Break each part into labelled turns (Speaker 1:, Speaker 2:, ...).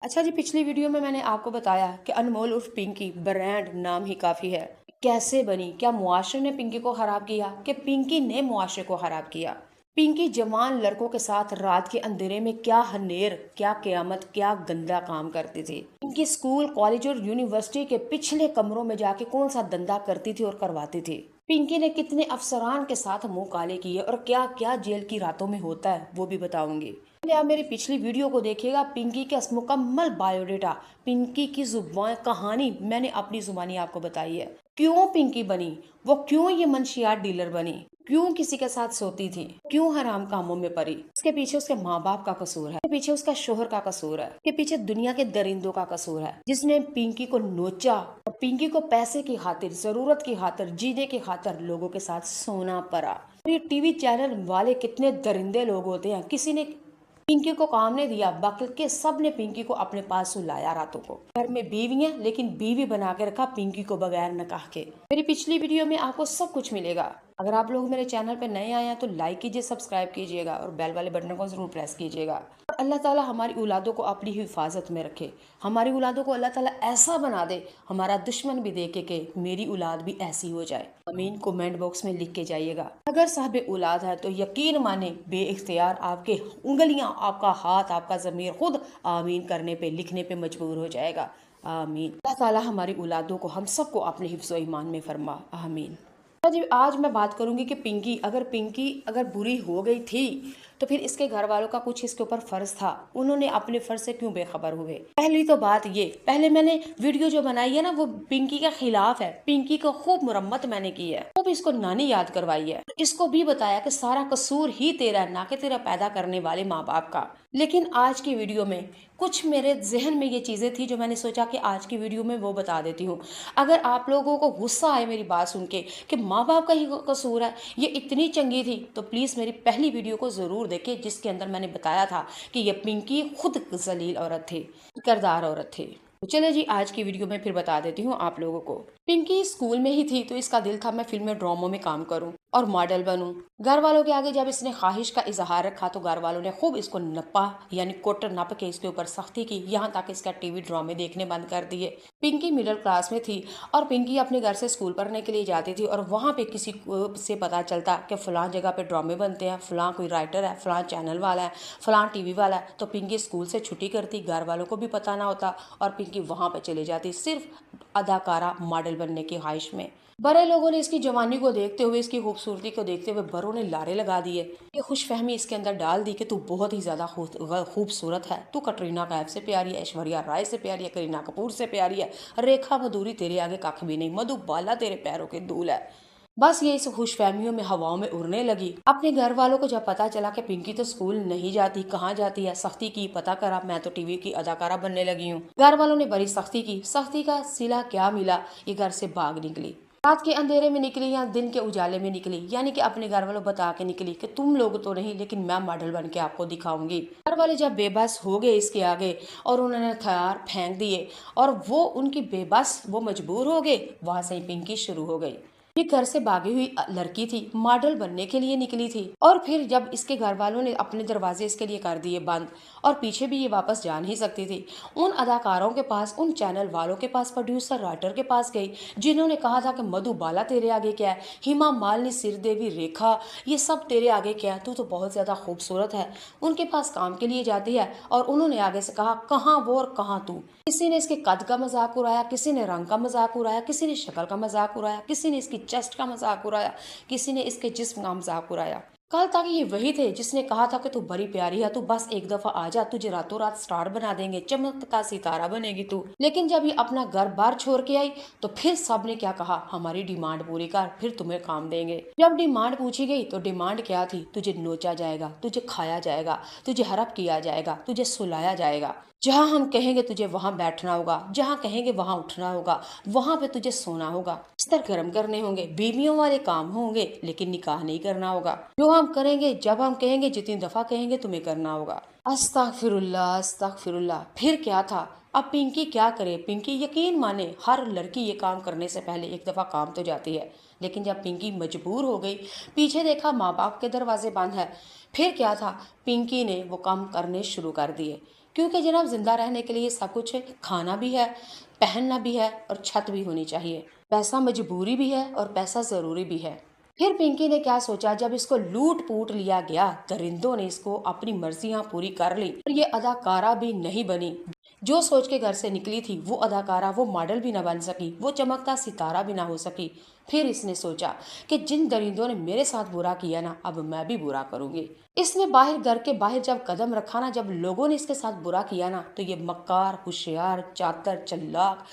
Speaker 1: अच्छा जी, पिछली वीडियो में मैंने आपको बताया कि अनमोल उर्फ पिंकी ब्रांड नाम ही काफी है। कैसे बनी, क्या मुआशरे ने पिंकी को खराब किया कि पिंकी ने मुआशरे को खराब किया। पिंकी जवान लड़कों के साथ रात के अंधेरे में क्या हनेर, क्या कयामत, क्या गंदा काम करती थी। पिंकी स्कूल, कॉलेज और यूनिवर्सिटी के पिछले कमरों में जाके कौन सा धंधा करती थी और करवाती थी। पिंकी ने कितने अफसरान के साथ मुंह काले किए और क्या क्या जेल की रातों में होता है वो भी बताऊंगी। पहले आप मेरी पिछली वीडियो को देखिएगा। पिंकी का मुकम्मल बायोडेटा, पिंकी की जुबान कहानी मैंने अपनी जुबानी आपको बताई है। क्यों पिंकी बनी, वो क्यों ये मंशियात डीलर बनी, क्यों किसी के साथ सोती थी, क्यों हराम कामों में पड़ी। इसके पीछे उसके माँ बाप का कसूर है, इसके पीछे उसका शोहर का कसूर है, इसके पीछे दुनिया के दरिंदों का कसूर है जिसने पिंकी को नोचा और पिंकी को पैसे की खातिर, जरूरत की खातिर, जीने की खातिर लोगों के साथ सोना पड़ा। ये टीवी चैनल वाले कितने दरिंदे लोग होते हैं। किसी ने पिंकी को काम नहीं दिया, बल्कि सब ने पिंकी को अपने पास सुलाया रातों को। घर में बीवी है लेकिन बीवी बना के रखा पिंकी को बगैर निकाह के। मेरी पिछली वीडियो में आपको सब कुछ मिलेगा। अगर आप लोग मेरे चैनल पे नए आए हैं तो लाइक कीजिए, सब्सक्राइब कीजिएगा और बेल वाले बटन को जरूर प्रेस कीजिएगा। और अल्लाह ताला हमारी औलादों को अपनी हिफाजत में रखे। हमारी औलादों को अल्लाह ताला ऐसा बना दे, हमारा दुश्मन भी देखे कि मेरी औलाद भी ऐसी हो जाए। आमीन कमेंट बॉक्स में लिख के जाइएगा। अगर साहब औलाद है तो यकीन माने बेइख्तियार आपके उंगलियां, आपका हाथ, आपका ज़मीर खुद आमीन करने पे, लिखने पे मजबूर हो जाएगा। आमीन। अल्लाह ताला हमारी औलादों को, हम सबको अपने हिफ्ज़ व ईमान में फरमा। आमीन। जी, आज मैं बात करूंगी कि पिंकी अगर बुरी हो गई थी तो फिर इसके घर वालों का कुछ इसके ऊपर फर्ज था। उन्होंने अपने फर्ज से क्यों बेखबर हुए। पहली तो बात ये, पहले मैंने वीडियो जो बनाई है ना वो पिंकी के खिलाफ है। पिंकी को खूब मुरम्मत मैंने की है, खूब इसको नानी याद करवाई है, इसको भी बताया कि सारा कसूर ही तेरा है, ना कि तेरा पैदा करने वाले माँ बाप का। लेकिन आज की वीडियो में कुछ मेरे जहन में ये चीजें थी जो मैंने सोचा कि आज की वीडियो में वो बता देती हूँ। अगर आप लोगों को गुस्सा आए मेरी बात सुन के कि माँ बाप का ही कसूर है, ये इतनी चंगी थी, तो प्लीज मेरी पहली वीडियो को जरूर देखें जिसके अंदर मैंने बताया था कि ये पिंकी खुद जलील औरत थी, किरदार औरत थी। तो चले जी, आज की वीडियो में फिर बता देती हूँ आप लोगों को। पिंकी स्कूल में ही थी तो इसका दिल था मैं फिल्म ड्रामों में काम करूं और मॉडल बनूं। घर वालों के आगे जब इसने ख्वाहिश का इजहार रखा तो घर वालों ने खूब इसको नपा, यानी कोटर नप के इसके ऊपर सख्ती की, यहाँ तक इसका टीवी ड्रामे देखने बंद कर दिए। पिंकी मिडिल क्लास में थी और पिंकी अपने घर से स्कूल पढ़ने के लिए जाती थी और वहाँ पे किसी से पता चलता कि फलां जगह पे ड्रामे बनते हैं, फलां कोई राइटर है, फलां चैनल वाला है, फलां टीवी वाला है, तो पिंकी स्कूल से छुट्टी करती, घर वालों को भी पता ना होता और पिंकी वहाँ पे चले जाती सिर्फ अदाकारा मॉडल बनने की ख्वाहिश में। बड़े लोगों ने इसकी जवानी को देखते हुए, इसकी खूबसूरती को देखते हुए बड़ों ने लारे लगा दिए, ये खुशफहमी इसके अंदर डाल दी कि तू बहुत ही ज्यादा खूबसूरत है, तू कटरीना कैफ से प्यारी है, ऐश्वर्या राय से प्यारी है, करीना कपूर से प्यारी है, रेखा मधुरी तेरे आगे कख भी नहीं, मधुबाला तेरे पैरों के धूल है। बस ये इस खुशफहमियों में हवाओं में उड़ने लगी। अपने घर वालों को जब पता चला कि पिंकी तो स्कूल नहीं जाती, कहाँ जाती है, सख्ती की, पता करा मैं तो टीवी की अदाकारा बनने लगी हूँ। घर वालों ने बड़ी सख्ती की, सख्ती का सिला क्या मिला, ये घर से भाग निकली। रात के अंधेरे में निकली या दिन के उजाले में निकली, यानी कि अपने घर वालों बता के निकली कि तुम लोग तो नहीं लेकिन मैं मॉडल बन के आपको दिखाऊंगी। घर वाले जब बेबस हो गए इसके आगे और उन्होंने हथियार फेंक दिए और वो उनकी बेबस, वो मजबूर हो गए, वहां से ही पिंकी शुरू हो गई। ये घर से भागी हुई लड़की थी, मॉडल बनने के लिए निकली थी और फिर जब इसके घर वालों ने अपने दरवाजे इसके लिए कर दिए बंद और पीछे भी ये वापस जा नहीं सकती थी, उन अदाकारों के पास, उन चैनल वालों के पास, प्रोड्यूसर राइटर के पास गई जिन्होंने कहा था कि मधुबाला तेरे आगे क्या है, हेमा मालिनी, श्रीदेवी, रेखा, ये सब तेरे आगे क्या है, तू तो बहुत ज्यादा खूबसूरत है। उनके पास काम के लिए जाती है और उन्होंने आगे से कहा कहाँ वो और कहाँ तू। किसी ने इसके कद का मजाक उड़ाया, किसी ने रंग का मजाक उड़ाया, किसी ने शक्ल का मजाक उड़ाया, किसी ने इसकी चेस्ट का मजाक उड़ाया, किसी ने इसके जिस्म का मजाक उड़ाया। कल तक ये वही थे जिसने कहा था कि तू बड़ी प्यारी है, तू बस एक दफा आ जा, तुझे रातों रात स्टार बना देंगे, चमक का सितारा बनेगी तू। लेकिन जब ये अपना घर बार छोड़ के आई तो फिर सब ने क्या कहा, हमारी डिमांड पूरी कर फिर तुम्हें काम देंगे। जब डिमांड पूछी गई तो डिमांड क्या थी, तुझे नोचा जाएगा, तुझे खाया जाएगा, तुझे हड़प किया जाएगा, तुझे सुलाया जाएगा, जहाँ हम कहेंगे तुझे वहां बैठना होगा, जहाँ कहेंगे वहां उठना होगा, वहां पे तुझे सोना होगा, बिस्तर गर्म करने होंगे, बीवियों वाले काम होंगे लेकिन निकाह नहीं करना होगा, जो हम करेंगे जब हम कहेंगे, जितनी दफा कहेंगे तुम्हें करना होगा। अस्तगफिरुल्लाह, अस्तगफिरुल्लाह। फिर क्या था, अब पिंकी क्या करे। पिंकी यकीन माने हर लड़की ये काम करने से पहले एक दफा काम तो जाती है, लेकिन जब पिंकी मजबूर हो गई, पीछे देखा माँ बाप के दरवाजे बंद है, फिर क्या था, पिंकी ने वो काम करने शुरू कर दिए। क्योंकि जनाब जिंदा रहने के लिए सब कुछ है, खाना भी है, पहनना भी है और छत भी होनी चाहिए। पैसा मजबूरी भी है और पैसा जरूरी भी है। फिर पिंकी ने क्या सोचा, जब इसको लूट पूट लिया गया, दरिंदों ने इसको अपनी मर्जियां पूरी कर ली और ये अदाकारा भी नहीं बनी। जो सोच के घर से निकली थी वो अदाकारा, वो मॉडल भी ना बन सकी, वो चमकता सितारा भी ना हो सकी। फिर इसने सोचा कि जिन दरिंदों ने मेरे साथ बुरा किया ना, अब मैं भी बुरा करूंगी। इसने बाहर, घर के बाहर जब कदम रखा ना, जब लोगों ने इसके साथ बुरा किया ना, तो ये मक्कार, होशियार, चातर, चल्लाक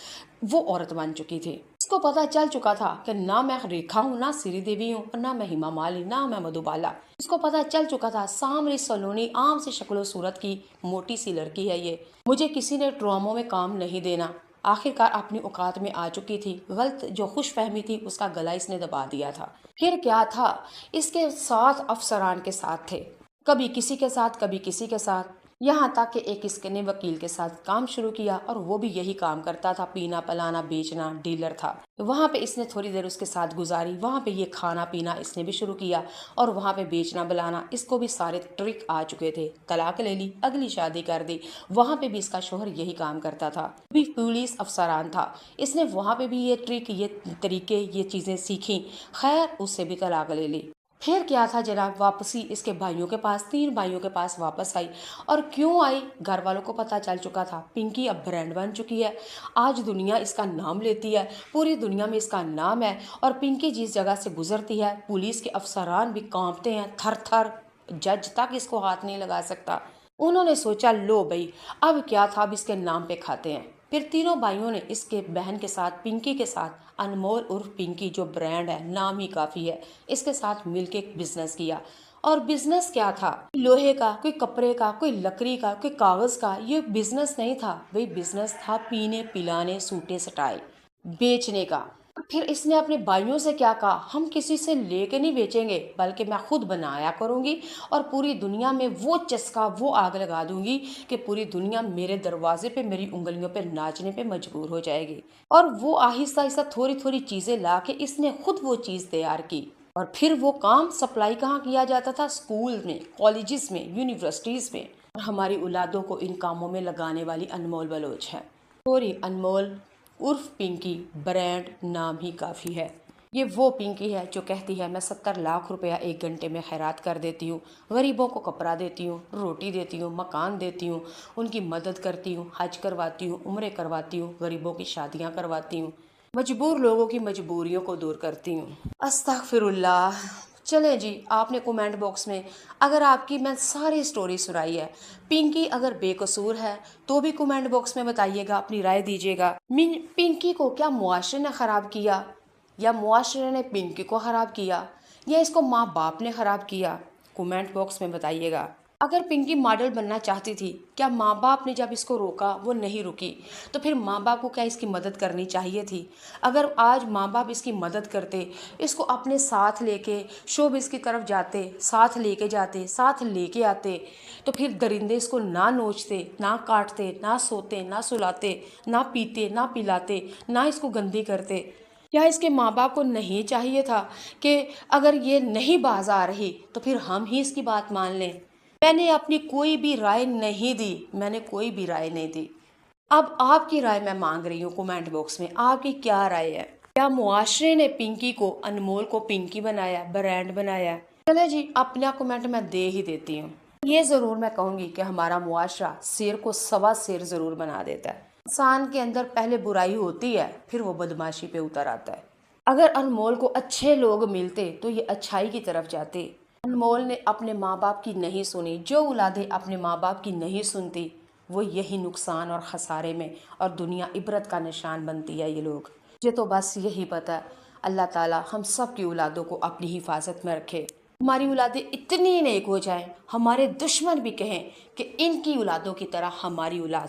Speaker 1: वो औरत बन चुकी थी। इसको पता चल चुका था कि ना मैं रेखा हूँ, ना श्री देवी हूँ, और ना मैं हेमा मालिनी, ना मैं मधुबाला। इसको पता चल चुका था सांवरी सलोनी आम सी शक्लो सूरत की मोटी सी लड़की है ये। मुझे किसी ने ड्रामों में काम नहीं देना। आखिरकार अपनी औकात में आ चुकी थी। गलत जो खुशफहमी थी उसका गला इसने दबा दिया था। फिर क्या था, इसके साथ अफसरान के साथ थे, कभी किसी के साथ कभी किसी के साथ, यहाँ तक कि एक इसने वकील के साथ काम शुरू किया और वो भी यही काम करता था, पीना पलाना बेचना, डीलर था। वहाँ पे इसने थोड़ी देर उसके साथ गुजारी, वहाँ पे ये खाना पीना इसने भी शुरू किया और वहाँ पे बेचना बलाना इसको भी सारे ट्रिक आ चुके थे। तलाक ले ली, अगली शादी कर दी, वहाँ पे भी इसका शोहर यही काम करता था। भी पुलिस अफसरान था, इसने वहाँ पे भी ये ट्रिक, ये तरीके, ये चीजें सीखी। खैर उससे भी तलाक ले ली। फिर क्या था जनाब, वापसी इसके भाइयों के पास, 3 भाइयों के पास वापस आई। और क्यों आई, घर वालों को पता चल चुका था पिंकी अब ब्रांड बन चुकी है। आज दुनिया इसका नाम लेती है, पूरी दुनिया में इसका नाम है। और पिंकी जिस जगह से गुजरती है पुलिस के अफसरान भी कांपते हैं थर थर, जज तक इसको हाथ नहीं लगा सकता। उन्होंने सोचा लो भाई अब क्या था, अब इसके नाम पे खाते हैं। फिर तीनों भाइयों ने इसके बहन के साथ, पिंकी के साथ, अनमोल उर्फ पिंकी जो ब्रांड है, नाम ही काफी है, इसके साथ मिलके एक बिजनेस किया। और बिजनेस क्या था, लोहे का, कोई कपड़े का, कोई लकड़ी का, कोई कागज का। ये बिजनेस नहीं था भाई, बिजनेस था पीने पिलाने, सूटे सटाए बेचने का। फिर इसने अपने भाइयों से क्या कहा, हम किसी से लेके नहीं बेचेंगे बल्कि मैं खुद बनाया करूंगी और पूरी दुनिया में वो चस्का, वो आग लगा दूंगी कि पूरी दुनिया मेरे दरवाजे पे, मेरी उंगलियों पे नाचने पे मजबूर हो जाएगी। और वो आहिस्ता आहिस्ता थोड़ी थोड़ी चीजें ला के इसने खुद वो चीज तैयार की। और फिर वो काम सप्लाई कहाँ किया जाता था, स्कूल में, कॉलेजेस में, यूनिवर्सिटीज में। और हमारी औलादों को इन कामों में लगाने वाली अनमोल बलोच है। सॉरी, अनमोल उर्फ पिंकी, ब्रांड नाम ही काफ़ी है। ये वो पिंकी है जो कहती है मैं 70 लाख रुपया 1 घंटे में खैरात कर देती हूँ, गरीबों को कपड़ा देती हूँ, रोटी देती हूँ, मकान देती हूँ, उनकी मदद करती हूँ, हज करवाती हूँ, उम्रे करवाती हूँ, गरीबों की शादियाँ करवाती हूँ, मजबूर लोगों की मजबूरियों को दूर करती हूँ। अस्तगफिरुल्लाह। चले जी, आपने कमेंट बॉक्स में अगर आपकी मैं सारी स्टोरी सुनाई है, पिंकी अगर बेकसूर है तो भी कमेंट बॉक्स में बताइएगा, अपनी राय दीजिएगा। पिंकी को क्या मुआशरे ने खराब किया, या मुआशरे ने पिंकी को खराब किया, या इसको माँ बाप ने खराब किया, कमेंट बॉक्स में बताइएगा। अगर पिंकी मॉडल बनना चाहती थी, क्या माँ बाप ने जब इसको रोका वो नहीं रुकी, तो फिर माँ बाप को क्या इसकी मदद करनी चाहिए थी। अगर आज माँ बाप इसकी मदद करते, इसको अपने साथ लेके शोबिस की तरफ जाते, साथ लेके जाते, साथ लेके आते, तो फिर दरिंदे इसको ना नोचते, ना काटते, ना सोते, ना सुलाते, ना पीते, ना पिलाते, ना इसको गंदी करते। क्या इसके माँ बाप को नहीं चाहिए था कि अगर ये नहीं बाज आ रही तो फिर हम ही इसकी बात मान लें। मैंने अपनी कोई भी राय नहीं दी, मैंने कोई भी राय नहीं दी। अब आपकी राय मैं मांग रही हूँ कमेंट बॉक्स में, आपकी क्या राय है। क्या मुआशरे ने पिंकी को, अनमोल को पिंकी बनाया, ब्रांड बनाया। चले जी, अपना कमेंट मैं दे ही देती हूँ। ये जरूर मैं कहूंगी कि हमारा मुआशरा शेर को सवा शेर जरूर बना देता है। इंसान के अंदर पहले बुराई होती है, फिर वो बदमाशी पे उतर आता है। अगर अनमोल को अच्छे लोग मिलते तो ये अच्छाई की तरफ जाते। अनमोल ने अपने माँ बाप की नहीं सुनी। जो औलादें अपने माँ बाप की नहीं सुनती वो यही नुकसान और खसारे में और दुनिया इबरत का निशान बनती है ये लोग। मुझे तो बस यही पता है, अल्लाह ताला हम सब की औलादों को अपनी हिफाजत में रखे। हमारी औलादें इतनी नेक हो जाएं, हमारे दुश्मन भी कहें कि इनकी औलादों की तरह हमारी औलाद